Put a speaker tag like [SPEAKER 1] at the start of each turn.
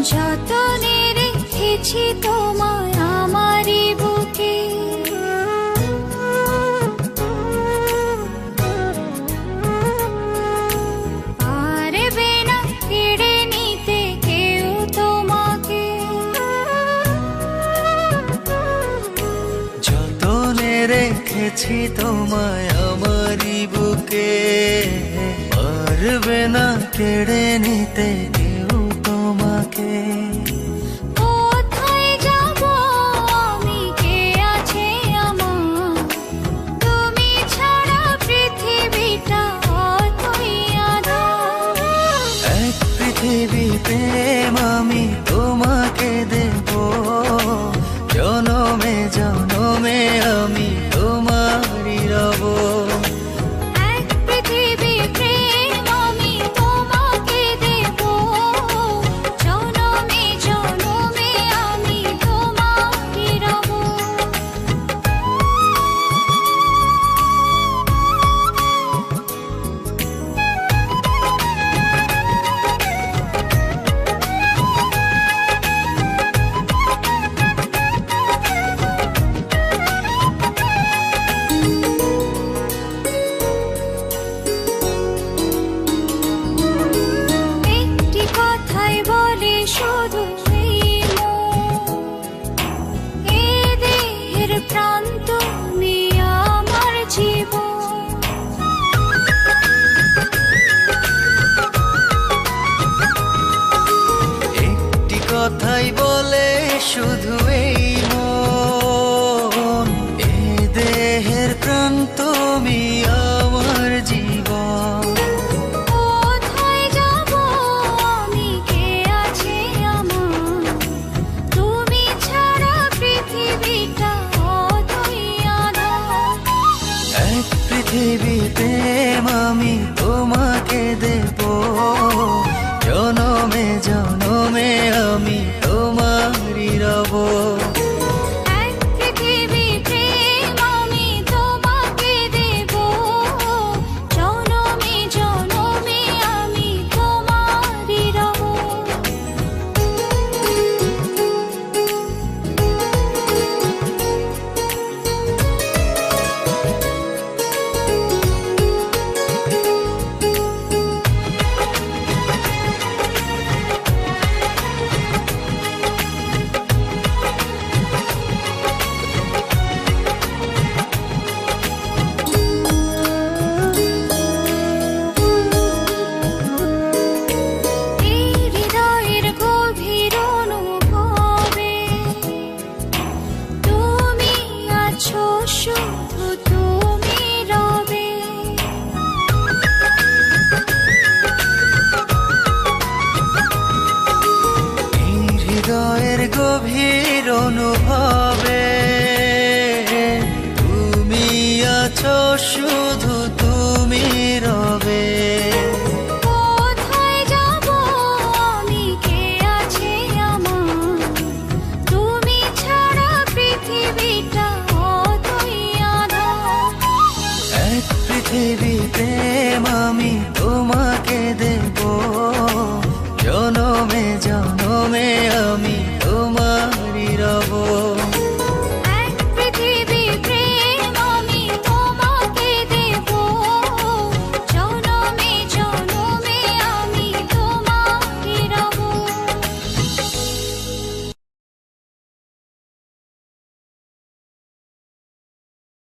[SPEAKER 1] যতনে রেখেছি তোমায় আমারই বুকে, পারবে না কেড়ে নিতে কেউ তোমাকে।
[SPEAKER 2] যতনে রেখেছি তোমায় আমারই বুকে, পারবে না কেড়ে নিতে কেউ তোমাকে।
[SPEAKER 1] কোথায় যাব আমি, কে আছে আমার, তুমি ছাড়া পৃথিবীটা অতই আঁধার।
[SPEAKER 2] এক পৃথিবী প্রেম আমি তোমাকে দেব, জনমে জনমে আমি তোমারই রব।
[SPEAKER 1] এক পৃথিবী প্রেম আমি তোমাকে দেব, জনমে জনমে আমি তোমারই রব। একটি কথাই বলে শুধু এই মন, এ দেহের প্রাণ তুমি আমার জীবন।
[SPEAKER 2] একটি কথাই বলে শুধু এই মন, এ দেহের প্রাণ তুমি আমার জীবন।
[SPEAKER 1] কোথায় যাব আমি, কে আছে আমার, তুমি ছাড়া পৃথিবীটা অতই আঁধার।
[SPEAKER 2] এক পৃথিবী প্রেম আমি তোমাকে দেব, জনমে জনমে আমি তোমারই রব।
[SPEAKER 1] এক পৃথিবী প্রেম আমি তোমাকে দেব, জনমে জনমে আমি তোমারই রব। এই হৃদয়ের গভীর অনুভবে তুমি আছো, শুধু তুমি রবে।
[SPEAKER 2] এই হৃদয়ের গভীর অনুভবে তুমি আছো, শুধু তুমি রবে।
[SPEAKER 1] কোথায় যাব আমি, কে আছে আমার, তুমি ছাড়া পৃথিবীটা অতই আঁধার।
[SPEAKER 2] এক পৃথিবী প্রেম আমি